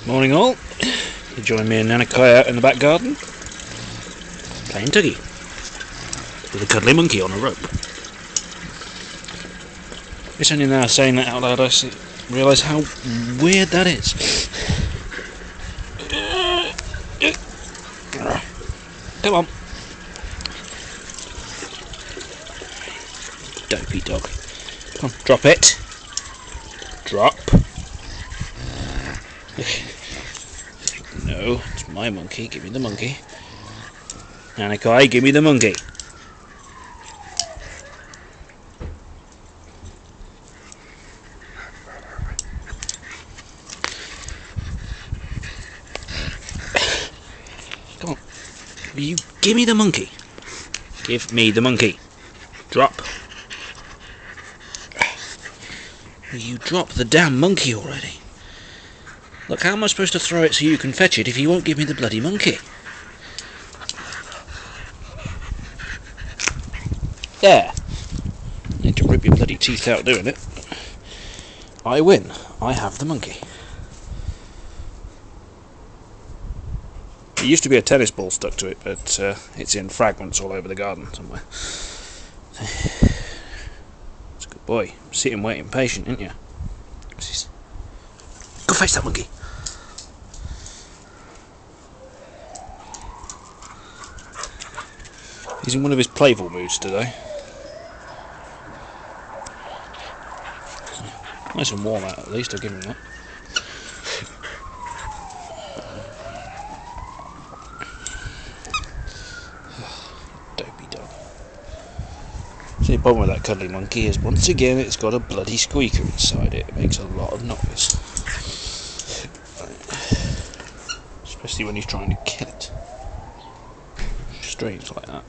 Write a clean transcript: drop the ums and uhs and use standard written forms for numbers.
Morning all. You join me and Nanakai out in the back garden playing tuggy with a cuddly monkey on a rope. It's only now saying that out loud I realise how weird that is. Come on. Dopey dog. Come on, drop it. Drop. No, it's my monkey. Give me the monkey. Nanakai, give me the monkey. Come on. Will you give me the monkey? Give me the monkey. Drop. Will you drop the damn monkey already? Look, how am I supposed to throw it so you can fetch it if you won't give me the bloody monkey? There. Need to rip your bloody teeth out doing it. I win. I have the monkey. There used to be a tennis ball stuck to it, but it's in fragments all over the garden somewhere. It's a good boy. Sitting, waiting, patient, ain't you? Go face that monkey. He's in one of his playful moods today. Nice and warm out at least, I'll give him that. Dopey dog. See, the problem with that cuddly monkey is once again it's got a bloody squeaker inside it. It makes a lot of noise. Especially when he's trying to kill it. Strange like that.